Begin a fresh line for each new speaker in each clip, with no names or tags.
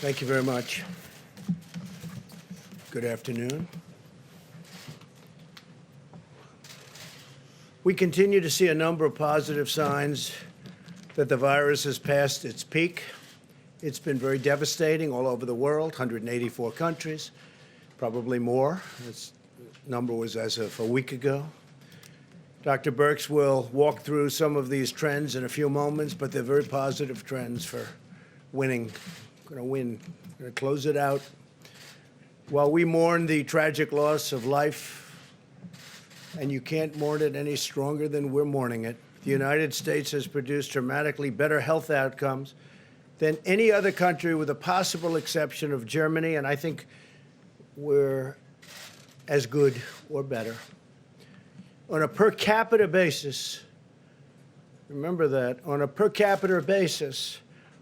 Thank you very much. Good afternoon. We continue to see a number of positive signs that the virus has passed its peak. It's been very devastating all over the world, 184 countries, probably more. This number was as of a week ago. Dr. Birx will walk through some of these trends in a few moments, but they're very positive trends for winning. We're going to win. We're going to close it out. While we mourn the tragic loss of life, and you can't mourn it any stronger than we're mourning it, the United States has produced dramatically better health outcomes than any other country, with a possible exception of Germany, and I think we're as good or better. On a per capita basis, remember that, on a per capita basis,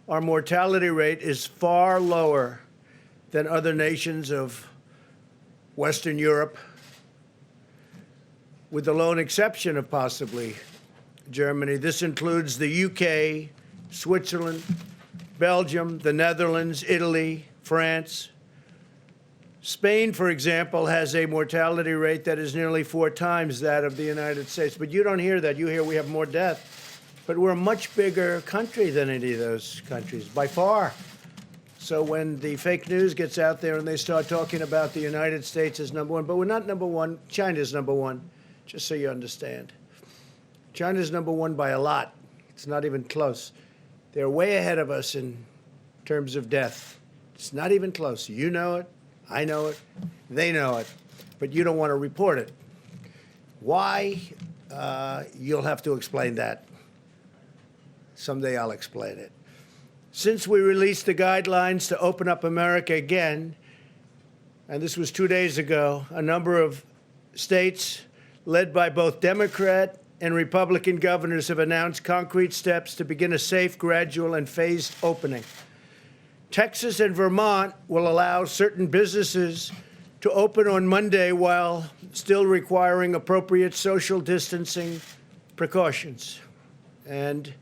our mortality rate is far lower than other nations of Western Europe, with the lone exception of possibly Germany. This includes the UK, Switzerland, Belgium, the Netherlands, Italy, France. Spain, for example, has a mortality rate that is nearly 4 times that of the United States. But you don't hear that. You hear we have more death. But we're a much bigger country than any of those countries, by far. So when the fake news gets out there and they start talking about the United States as number one, but we're not number one, China's number one, just so you understand. China's number one by a lot. It's not even close. They're way ahead of us in terms of death. It's not even close. You know it. I know it. They know it. But you don't want to report it. Why? You'll have to explain that. Someday I'll explain it. Since we released the guidelines to open up America again, and this was 2 days ago, a number of states led by both Democrat and Republican governors have announced concrete steps to begin a safe, gradual, and phased opening. Texas and Vermont will allow certain businesses to open on Monday while still requiring appropriate social distancing precautions. And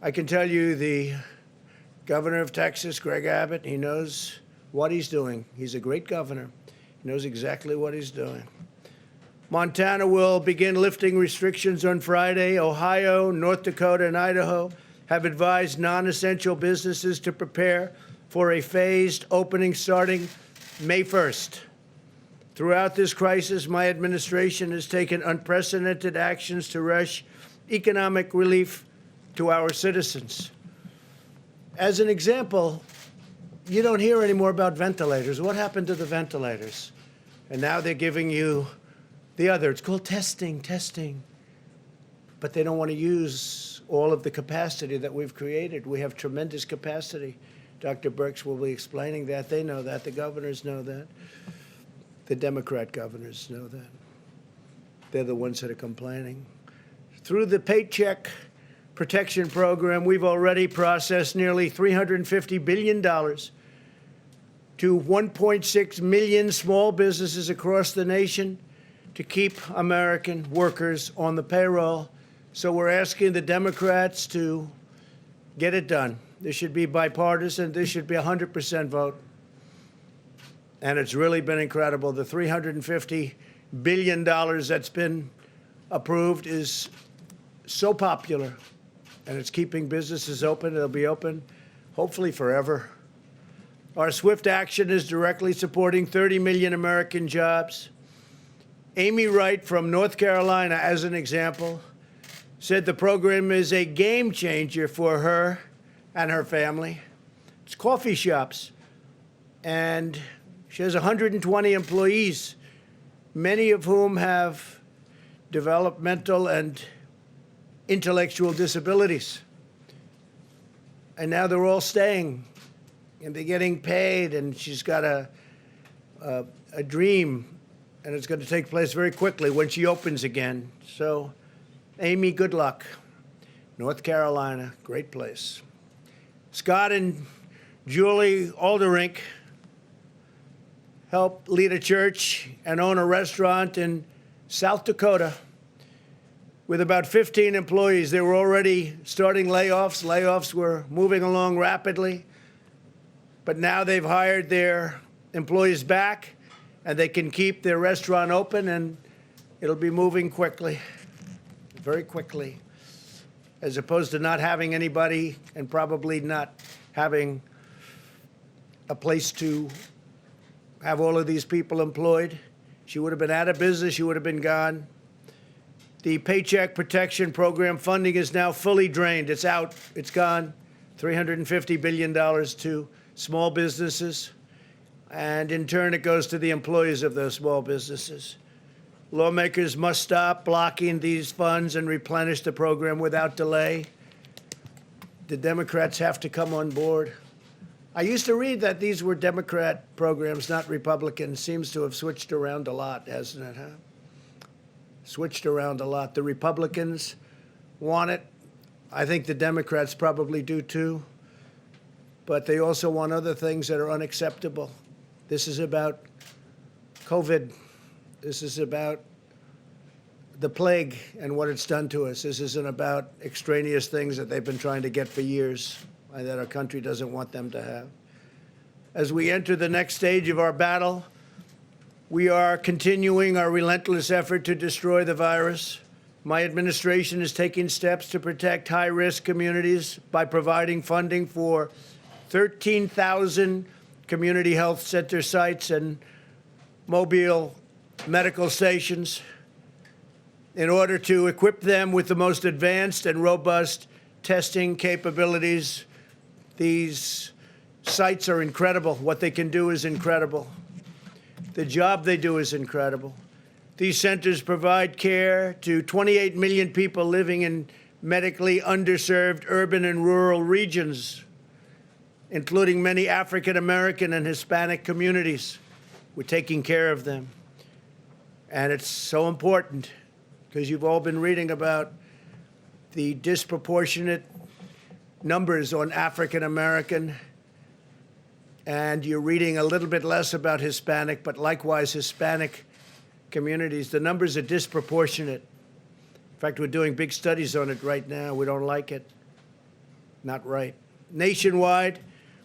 I can tell you the governor of Texas, Greg Abbott, he knows what he's doing. He's a great governor. He knows exactly what he's doing. Montana will begin lifting restrictions on Friday. Ohio, North Dakota, and Idaho have advised non-essential businesses to prepare for a phased opening starting May 1st. Throughout this crisis, my administration has taken unprecedented actions to rush economic relief to our citizens. As an example, you don't hear anymore about ventilators. What happened to the ventilators? And now they're giving you the other. It's called testing. But they don't want to use all of the capacity that we've created. We have tremendous capacity. Dr. Birx will be explaining that. They know that. The governors know that. The Democrat governors know that. They're the ones that are complaining. Through the Paycheck Protection Program, we've already processed nearly $350 billion to 1.6 million small businesses across the nation to keep American workers on the payroll. So we're asking the Democrats to get it done. This should be bipartisan. This should be 100% vote. And it's really been incredible. The $350 billion that's been approved is so popular, and it's keeping businesses open. They'll be open, hopefully forever. Our swift action is directly supporting 30 million American jobs. Amy Wright from North Carolina, as an example, said the program is a game changer for her and her family. It's coffee shops. And she has 120 employees, many of whom have developmental and intellectual disabilities. And now they're all staying, and they're getting paid, and she's got a dream, and it's going to take place very quickly when she opens again. So, Amy, good luck. North Carolina, great place. Scott and Julie Alderink helped lead a church and own a restaurant in South Dakota with about 15 employees. They were already starting layoffs. Layoffs were moving along rapidly. But now they've hired their employees back, and they can keep their restaurant open, and it'll be moving quickly, very quickly, as opposed to not having anybody and probably not having a place to have all of these people employed. She would have been out of business. She would have been gone. The Paycheck Protection Program funding is now fully drained. It's out. It's gone. $350 billion to small businesses. And in turn, it goes to the employees of those small businesses. Lawmakers must stop blocking these funds and replenish the program without delay. The Democrats have to come on board. I used to read that these were Democrat programs, not Republican. Seems to have switched around a lot, hasn't it, huh? Switched around a lot. The Republicans want it. I think the Democrats probably do too. But they also want other things that are unacceptable. This is about COVID. This is about the plague and what it's done to us. This isn't about extraneous things that they've been trying to get for years and that our country doesn't want them to have. As we enter the next stage of our battle, we are continuing our relentless effort to destroy the virus. My administration is taking steps to protect high-risk communities by providing funding for 13,000 community health center sites and mobile medical stations in order to equip them with the most advanced and robust testing capabilities. These sites are incredible. What they can do is incredible. The job they do is incredible. These centers provide care to 28 million people living in medically underserved urban and rural regions, including many African American and Hispanic communities. We're taking care of them. And it's so important because you've all been reading about the disproportionate numbers on African American, and you're reading a little bit less about Hispanic, but likewise Hispanic communities. The numbers are disproportionate. In fact, we're doing big studies on it right now. We don't like it. Not right. Nationwide,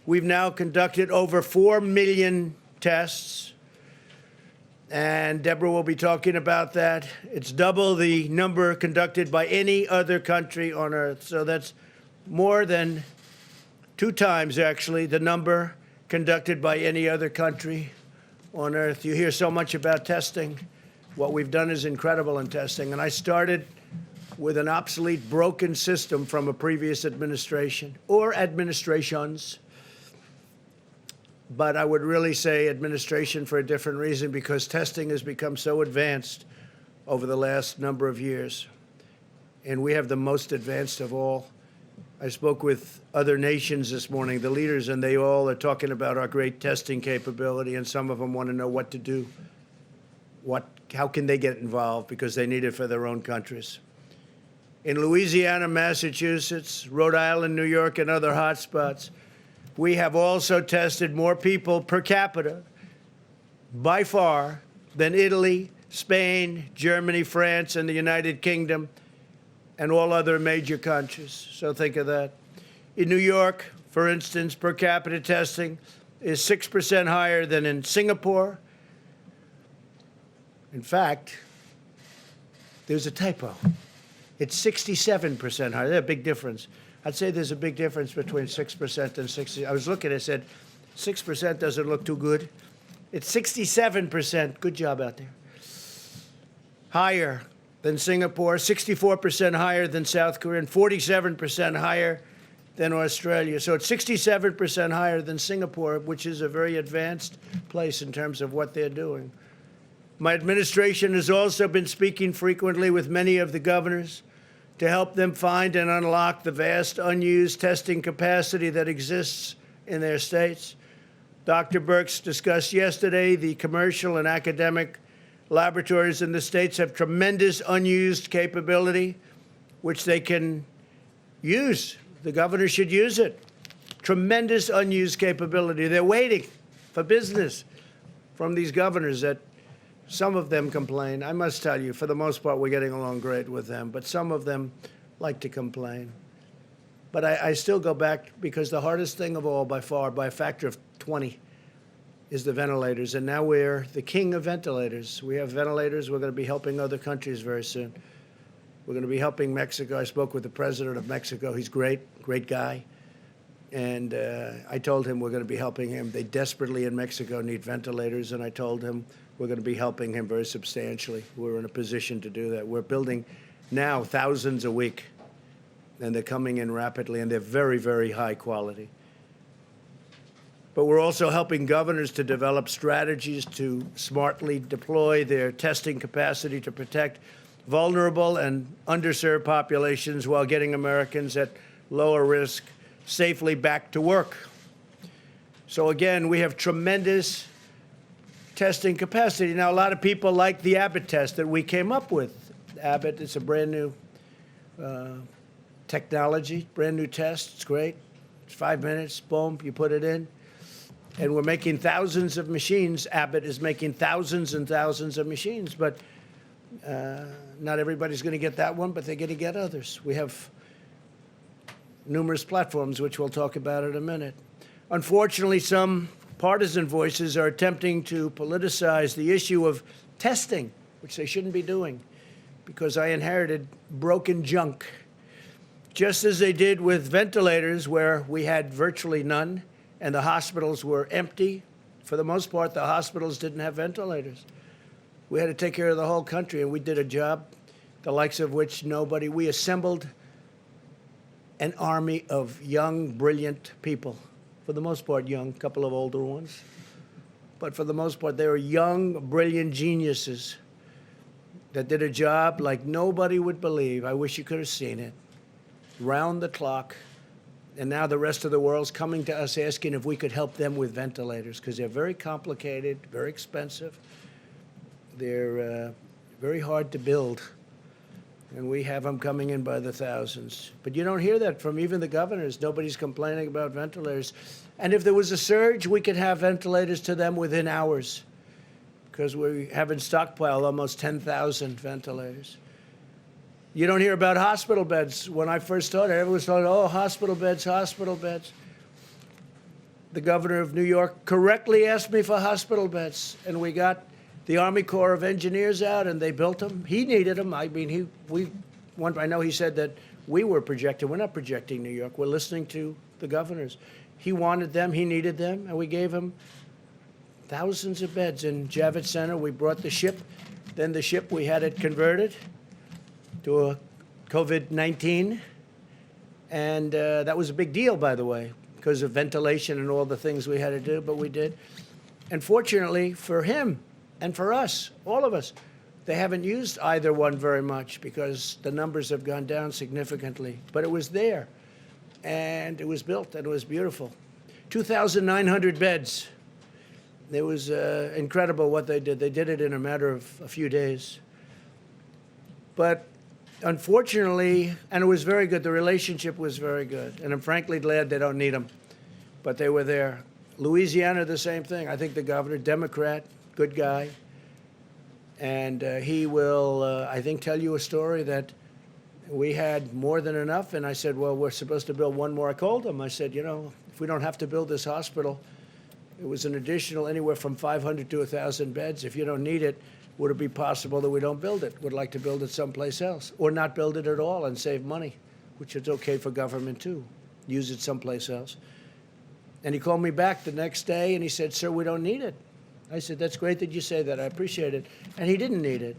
we've now conducted over 4 million tests, and Deborah will be talking about that. It's double the number conducted by any other country on Earth. So that's more than 2 times, actually, the number conducted by any other country on Earth. You hear so much about testing. What we've done is incredible in testing. And I started with an obsolete, broken system from a previous administration or administrations. But I would really say administration for a different reason, because testing has become so advanced over the last number of years. And we have the most advanced of all. I spoke with other nations this morning, the leaders, and they all are talking about our great testing capability, and some of them want to know what to do. How can they get involved, because they need it for their own countries. In Louisiana, Massachusetts, Rhode Island, New York, and other hotspots, we have also tested more people per capita, by far, than Italy, Spain, Germany, France, and the United Kingdom, and all other major countries. So think of that. In New York, for instance, per capita testing is 6% higher than in Singapore. In fact, there's a typo. It's 67% higher. There's a big difference. I'd say there's a big difference between 6% and 60%. I was looking, I said, 6% doesn't look too good. It's 67%. Good job out there. Higher than Singapore, 64% higher than South Korea, and 47% higher than Australia. So it's 67% higher than Singapore, which is a very advanced place in terms of what they're doing. My administration has also been speaking frequently with many of the governors to help them find and unlock the vast unused testing capacity that exists in their states. Dr. Birx discussed yesterday the commercial and academic laboratories in the states have tremendous unused capability, which they can use. The governor should use it. Tremendous unused capability. They're waiting for business from these governors that some of them complain. I must tell you, for the most part, we're getting along great with them, but some of them like to complain. But I still go back, because the hardest thing of all, by far, by a factor of 20 is the ventilators. And now we're the king of ventilators. We have ventilators. We're going to be helping other countries very soon. We're going to be helping Mexico. I spoke with the president of Mexico. He's great, great guy. And I told him we're going to be helping him. They desperately in Mexico need ventilators. And I told him we're going to be helping him very substantially. We're in a position to do that. We're building now thousands a week. And they're coming in rapidly. And they're very, very high quality. But we're also helping governors to develop strategies to smartly deploy their testing capacity to protect vulnerable and underserved populations while getting Americans at lower risk safely back to work. So again, we have tremendous testing capacity. Now, a lot of people like the Abbott test that we came up with. Abbott, it's a brand new technology, brand new test. It's great. It's 5 minutes, boom, you put it in. And we're making thousands of machines. Abbott is making thousands and thousands of machines. But not everybody's going to get that one, but they're going to get others. We have numerous platforms, which we'll talk about in a minute. Unfortunately, some partisan voices are attempting to politicize the issue of testing, which they shouldn't be doing, because I inherited broken junk, just as they did with ventilators, where we had virtually none, and the hospitals were empty. For the most part, the hospitals didn't have ventilators. We had to take care of the whole country, and we did a job, the likes of which nobody. We assembled an army of young, brilliant people. For the most part, young, a couple of older ones. But for the most part, they were young, brilliant geniuses that did a job like nobody would believe. I wish you could have seen it. Round the clock. And now the rest of the world's coming to us asking if we could help them with ventilators, because they're very complicated, very expensive. They're very hard to build. And we have them coming in by the thousands. But you don't hear that from even the governors. Nobody's complaining about ventilators. And if there was a surge, we could have ventilators to them within hours, because we haven't stockpiled almost 10,000 ventilators. You don't hear about hospital beds. When I first started, everyone was talking, oh, hospital beds, hospital beds. The governor of New York correctly asked me for hospital beds, and we got the Army Corps of Engineers out, and they built them. He needed them. I mean, I know he said that we were projecting. We're not projecting New York. We're listening to the governors. He wanted them. He needed them, and we gave him thousands of beds. In Javits Center, we brought the ship. Then the ship, we had it converted to a COVID-19, and that was a big deal, by the way, because of ventilation and all the things we had to do, but we did. And fortunately for him and for us, all of us, they haven't used either one very much because the numbers have gone down significantly. But it was there, and it was built, and it was beautiful. 2,900 beds. It was incredible what they did. They did it in a matter of a few days. But unfortunately, and it was very good, the relationship was very good. And I'm frankly glad they don't need them, but they were there. Louisiana, the same thing. I think the governor, Democrat, good guy. And he will, I think, tell you a story that we had more than enough. And I said, well, we're supposed to build one more. I called him. I said, you know, if we don't have to build this hospital, it was an additional anywhere from 500 to 1,000 beds. If you don't need it, would it be possible that we don't build it? Would like to build it someplace else, or not build it at all and save money, which is okay for government too. Use it someplace else. And he called me back the next day and he said, sir, we don't need it. I said, that's great that you say that. I appreciate it. And he didn't need it.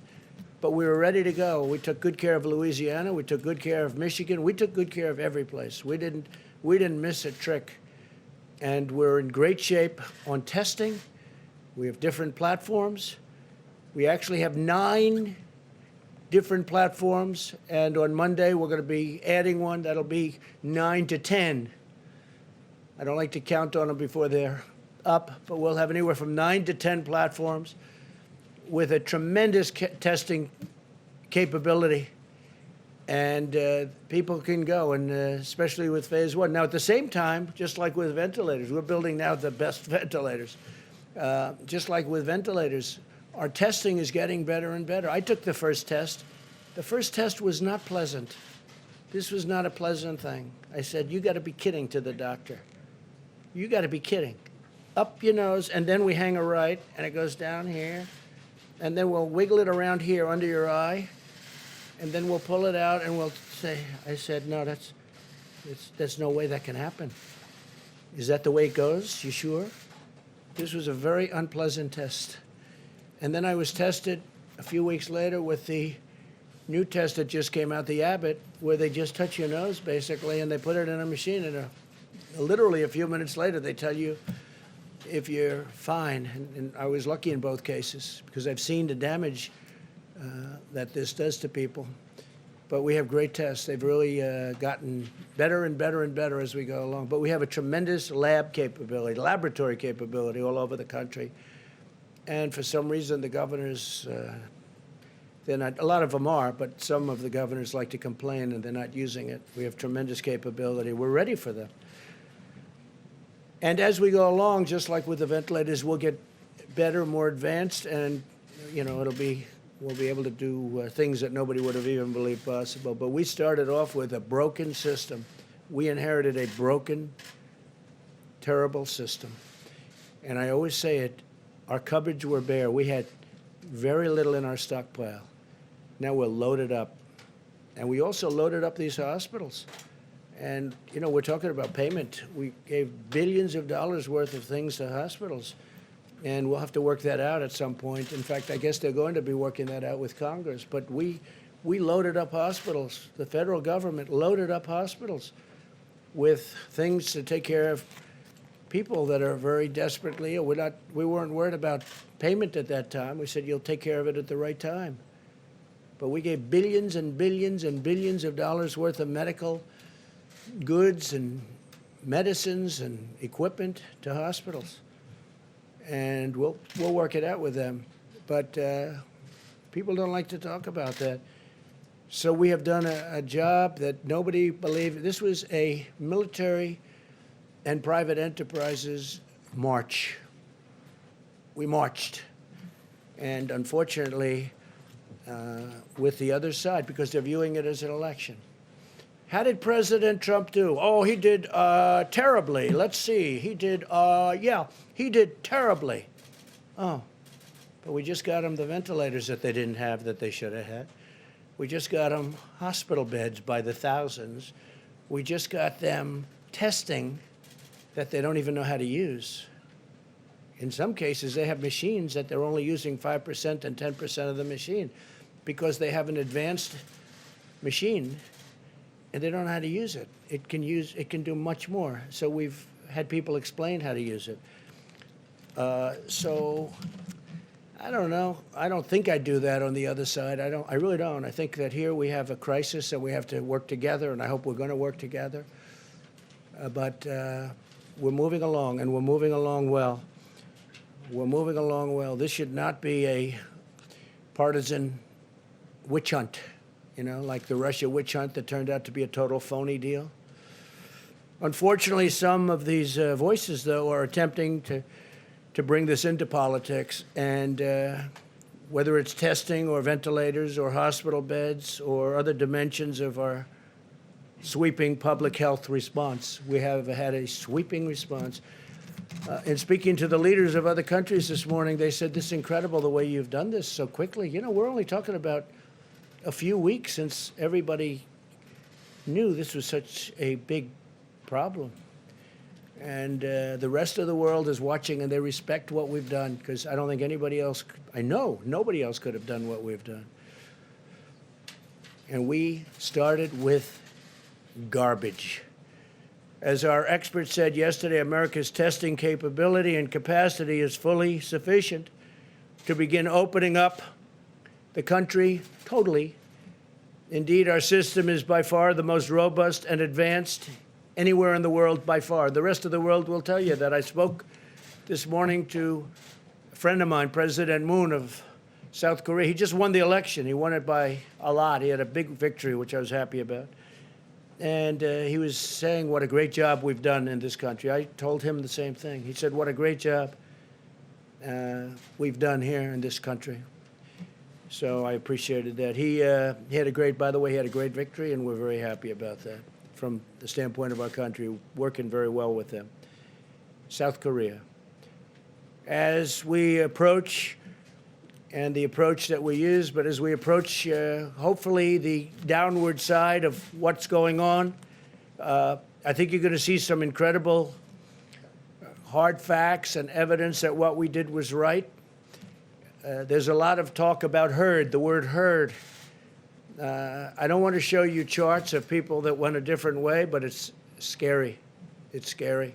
But we were ready to go. We took good care of Louisiana. We took good care of Michigan. We took good care of every place. We didn't miss a trick. And we're in great shape on testing. We have different platforms. We actually have 9 different platforms. And on Monday, we're going to be adding one. That'll be 9 to 10. I don't like to count on them before they're up, but we'll have anywhere from 9 to 10 platforms with a tremendous testing capability. And people can go, and especially with phase 1. Now, at the same time, just like with ventilators, we're building now the best ventilators. Just like with ventilators, our testing is getting better and better. I took the first test. The first test was not pleasant. This was not a pleasant thing. I said, you got to be kidding, to the doctor. You got to be kidding. up your nose, and then we hang a right, and it goes down here, and then we'll wiggle it around here under your eye, and then we'll pull it out, and we'll say, I said, no, there's no way that can happen. Is that the way it goes? You sure? This was a very unpleasant test. And then I was tested a few weeks later with the new test that just came out, the Abbott, where they just touch your nose, basically, and they put it in a machine, and literally a few minutes later, they tell you if you're fine. And I was lucky in both cases, because I've seen the damage that this does to people. But we have great tests. They've really gotten better and better and better as we go along. But we have a tremendous lab capability, laboratory capability all over the country. And for some reason, the governors, they're not, a lot of them are, but some of the governors like to complain and they're not using it. We have tremendous capability. We're ready for them. And as we go along, just like with the ventilators, we'll get better, more advanced, and we'll be able to do things that nobody would have even believed possible. But we started off with a broken system. We inherited a broken, terrible system. And I always say it, our cupboards were bare. We had very little in our stockpile. Now we're loaded up. And we also loaded up these hospitals. And, we're talking about payment. We gave billions of dollars worth of things to hospitals. And we'll have to work that out at some point. In fact, I guess they're going to be working that out with Congress. But we loaded up hospitals. The federal government loaded up hospitals with things to take care of people that are very desperately ill. We weren't worried about payment at that time. We said, you'll take care of it at the right time. But we gave billions and billions and billions of dollars worth of medical goods and medicines and equipment to hospitals. And we'll work it out with them. But people don't like to talk about that. So we have done a job that nobody believed. This was a military and private enterprises march. We marched. And unfortunately, with the other side, because they're viewing it as an election. How did President Trump do? Oh, he did terribly. Let's see. He did terribly. Oh, but we just got him the ventilators that they didn't have that they should have had. We just got them hospital beds by the thousands. We just got them testing that they don't even know how to use. In some cases, they have machines that they're only using 5% and 10% of the machine because they have an advanced machine and they don't know how to use it. It can do much more. So we've had people explain how to use it. So I don't know. I don't think I'd do that on the other side. I really don't. I think that here we have a crisis and we have to work together, and I hope we're going to work together. But we're moving along, and we're moving along well. We're moving along well. This should not be a partisan witch hunt, like the Russia witch hunt that turned out to be a total phony deal. Unfortunately, some of these voices, though, are attempting to bring this into politics, and whether it's testing or ventilators or hospital beds or other dimensions of our sweeping public health response. We have had a sweeping response. In speaking to the leaders of other countries this morning, they said, this is incredible the way you've done this so quickly. We're only talking about a few weeks since everybody knew this was such a big problem. And the rest of the world is watching, and they respect what we've done, because I don't think anybody else, I know nobody else could have done what we've done. And we started with garbage. As our expert said yesterday, America's testing capability and capacity is fully sufficient to begin opening up the country totally. Indeed, our system is by far the most robust and advanced anywhere in the world by far. The rest of the world will tell you that. I spoke this morning to a friend of mine, President Moon of South Korea. He just won the election. He won it by a lot. He had a big victory, which I was happy about. And he was saying what a great job we've done in this country. I told him the same thing. He said, what a great job we've done here in this country. So I appreciated that. He had a great, by the way, he had a great victory, and we're very happy about that from the standpoint of our country, working very well with them. South Korea. as we approach, and the approach that we use, but as we approach, hopefully, the downward side of what's going on, I think you're going to see some incredible hard facts and evidence that what we did was right. There's a lot of talk about herd, the word herd. I don't want to show you charts of people that went a different way, but it's scary. It's scary.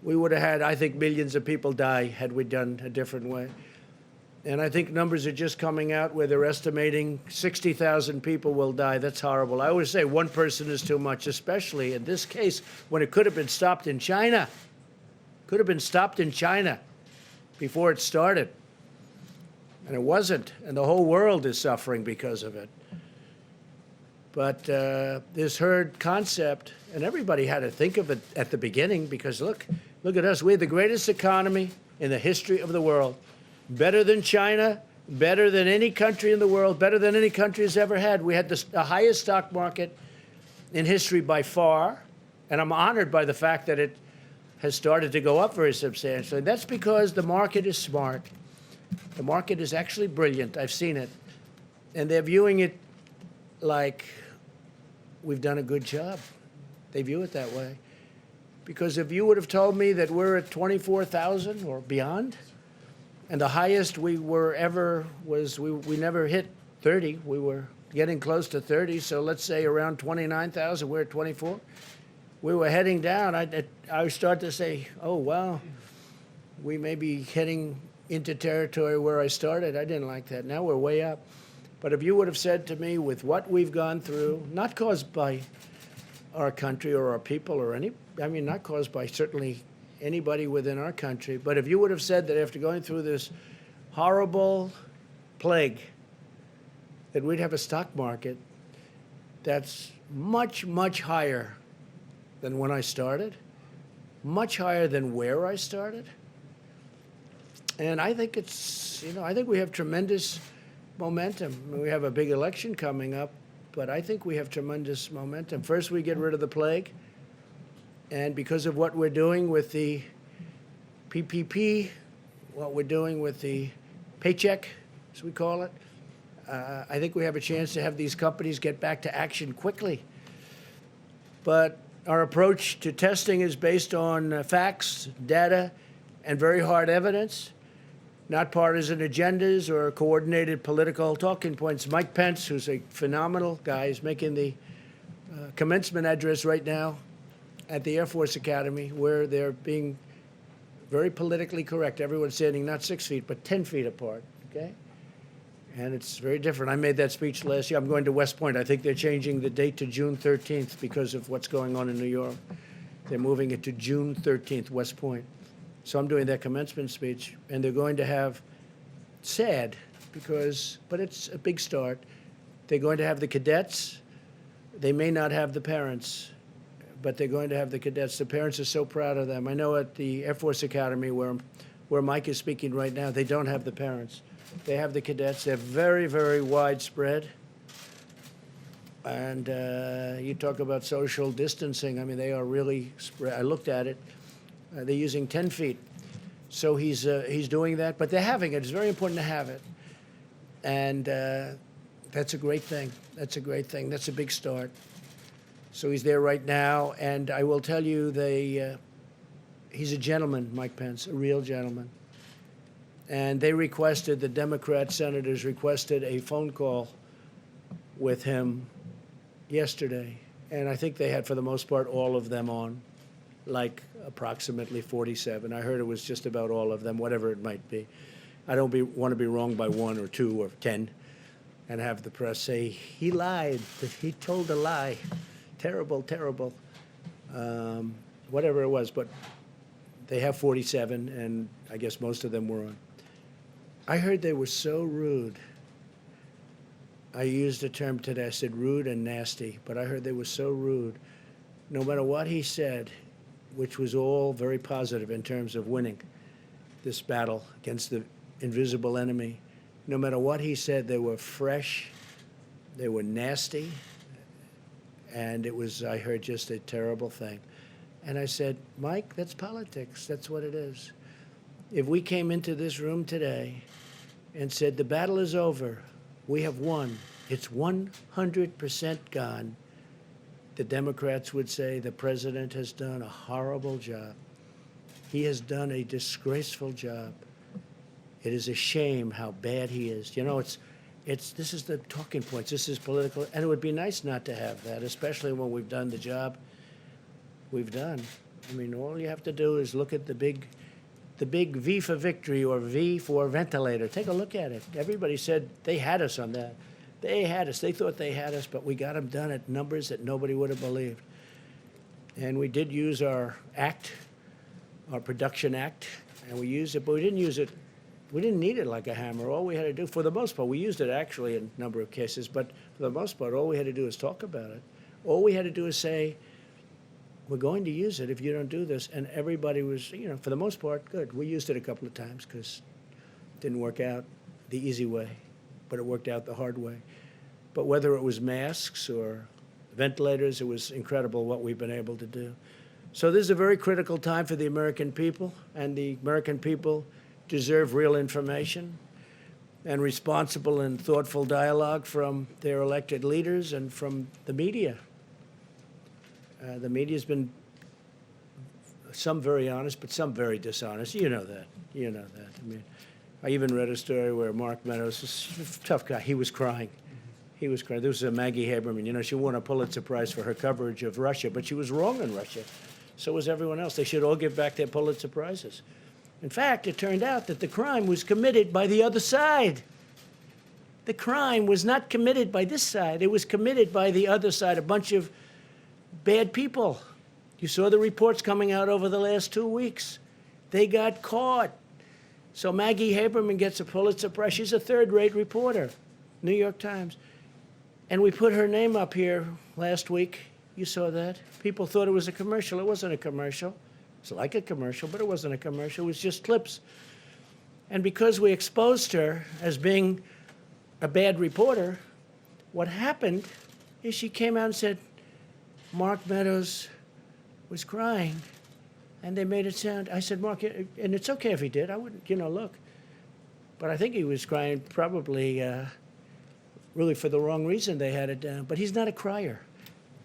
We would have had, I think, millions of people die had we done a different way. And I think numbers are just coming out where they're estimating 60,000 people will die. That's horrible. I always say one person is too much, especially in this case when it could have been stopped in China. Could have been stopped in China before it started. And it wasn't. And the whole world is suffering because of it. But this herd concept, and everybody had to think of it at the beginning because look at us. We had the greatest economy in the history of the world. Better than China, better than any country in the world, better than any country has ever had. We had the highest stock market in history by far, and I'm honored by the fact that it has started to go up very substantially. That's because the market is smart. The market is actually brilliant. I've seen it. And they're viewing it like we've done a good job. They view it that way. Because if you would have told me that we're at 24,000 or beyond, and the highest we were ever was, we never hit 30. We were getting close to 30. So let's say around 29,000, we're at 24. We were heading down. I start to say, oh, wow, we may be heading into territory where I started. I didn't like that. Now we're way up. But if you would have said to me with what we've gone through, not caused by our country or our people or not caused by certainly anybody within our country. But if you would have said that after going through this horrible plague, that we'd have a stock market that's much, much higher than when I started, much higher than where I started. And I think I think we have tremendous momentum. We have a big election coming up, but I think we have tremendous momentum. First, we get rid of the plague. And because of what we're doing with the PPP, what we're doing with the paycheck, as we call it, I think we have a chance to have these companies get back to action quickly. But our approach to testing is based on facts, data, and very hard evidence, not partisan agendas or coordinated political talking points. Mike Pence, who's a phenomenal guy, is making the commencement address right now at the Air Force Academy, where they're being very politically correct. Everyone's standing not 6 feet, but 10 feet apart, okay? And it's very different. I made that speech last year. I'm going to West Point. I think they're changing the date to June 13th because of what's going on in New York. They're moving it to June 13th, West Point. So I'm doing that commencement speech, and they're going to have, sad, but it's a big start. They're going to have the cadets. They may not have the parents, but they're going to have the cadets. The parents are so proud of them. I know at the Air Force Academy, where Mike is speaking right now, they don't have the parents. They have the cadets. They're very, very widespread. And you talk about social distancing. I mean, they are really spread. I looked at it. They're using 10 feet. So he's doing that. But they're having it. It's very important to have it. And that's a great thing. That's a great thing. That's a big start. So he's there right now, and I will tell you, he's a gentleman, Mike Pence, a real gentleman. And the Democrat senators requested a phone call with him yesterday. And I think they had, for the most part, all of them on, like approximately 47. I heard it was just about all of them, whatever it might be. I don't want to be wrong by 1 or 2 or 10 and have the press say, he lied, he told a lie. Terrible, terrible, whatever it was, but they have 47, and I guess most of them were on. I heard they were so rude. I used a term today, I said rude and nasty, but I heard they were so rude. No matter what he said, which was all very positive in terms of winning this battle against the invisible enemy, no matter what he said, they were fresh, they were nasty, and it was, I heard, just a terrible thing. And I said, Mike, that's politics. That's what it is. if we came into this room today and said, the battle is over, we have won, it's 100% gone, the Democrats would say the president has done a horrible job. He has done a disgraceful job. It is a shame how bad he is. You know, this is the talking points. This is political, and it would be nice not to have that, especially when we've done the job we've done. I mean, all you have to do is look at the big V for victory or V for ventilator. Take a look at it. Everybody said they had us on that. They had us. They thought they had us, but we got them done at numbers that nobody would have believed. And we did use our act, our production act, and we used it, but we didn't use it. We didn't need it like a hammer. All we had to do, for the most part, we used it actually in a number of cases, but for the most part, all we had to do is talk about it. All we had to do is say, we're going to use it if you don't do this. And everybody was, you know, for the most part, good. We used it a couple of times because it didn't work out the easy way, but it worked out the hard way. But whether it was masks or ventilators, it was incredible what we've been able to do. So this is a very critical time for the American people, and the American people deserve real information and responsible and thoughtful dialogue from their elected leaders and from the media. The media's been some very honest, but some very dishonest. You know that. You know that. I mean, I even read a story where Mark Meadows, a tough guy, he was crying. He was crying. There was a Maggie Haberman. You know, she won a Pulitzer Prize for her coverage of Russia, but she was wrong in Russia. So was everyone else. They should all give back their Pulitzer Prizes. In fact, it turned out that the crime was committed by the other side. The crime was not committed by this side. It was committed by the other side, a bunch of bad people. You saw the reports coming out over the last 2 weeks. They got caught. So Maggie Haberman gets a Pulitzer Prize. She's a third-rate reporter, New York Times. And we put her name up here last week. You saw that. People thought it was a commercial. It wasn't a commercial. It's like a commercial, but it wasn't a commercial. It was just clips. And because we exposed her as being a bad reporter, what happened is she came out and said, Mark Meadows was crying, and they made it sound. I said, Mark, and it's okay if he did. I wouldn't, you know, look. But I think he was crying probably really for the wrong reason. They had it down. But he's not a crier.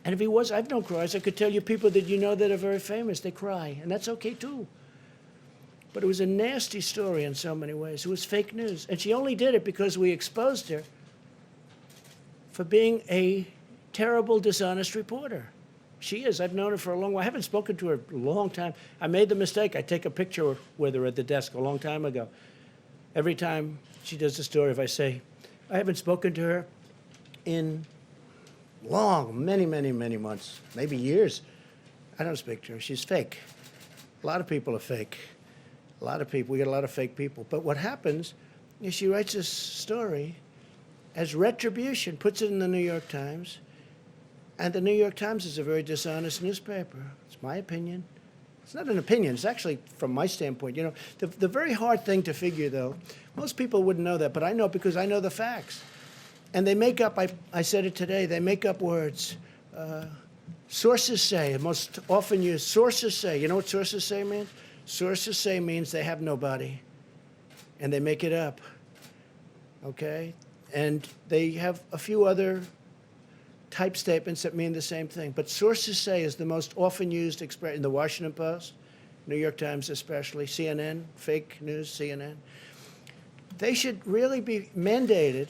And if he was, I've known criers. I could tell you people that you know that are very famous. They cry, and that's okay, too. But it was a nasty story in so many ways. It was fake news. And she only did it because we exposed her for being a terrible, dishonest reporter. She is. I've known her for a long while. I haven't spoken to her a long time. I made the mistake. I take a picture with her at the desk a long time ago. Every time she does a story, if I say, I haven't spoken to her in many, many, many months, maybe years. I don't speak to her. She's fake. A lot of people are fake. A lot of people. We got a lot of fake people. But what happens is she writes this story as retribution, puts it in the New York Times, and the New York Times is a very dishonest newspaper. It's my opinion. It's not an opinion. It's actually, from my standpoint, you know, the very hard thing to figure, though, most people wouldn't know that, but I know because I know the facts. And they make up, I said it today, they make up words. Sources say, most often used, sources say. You know what sources say means? Sources say means they have nobody, and they make it up, okay? And they have a few other type statements that mean the same thing. But sources say is the most often used expression in the Washington Post, New York Times especially, CNN, fake news, CNN. They should really be mandated,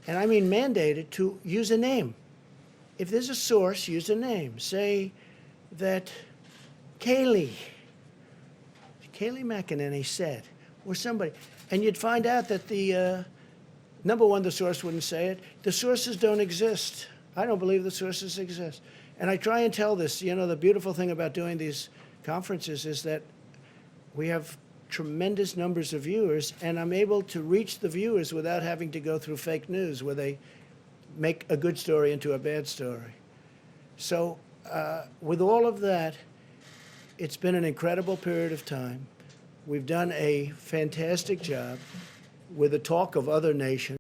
and I mean mandated, to use a name. If there's a source, use a name. Say that Kayleigh McEnany said, or somebody. And you'd find out that the, number one, the source wouldn't say it. The sources don't exist. I don't believe the sources exist. And I try and tell this, you know, the beautiful thing about doing these conferences is that we have tremendous numbers of viewers, and I'm able to reach the viewers without having to go through fake news where they make a good story into a bad story. So with all of that, it's been an incredible period of time. We've done a fantastic job with the talk of other nations.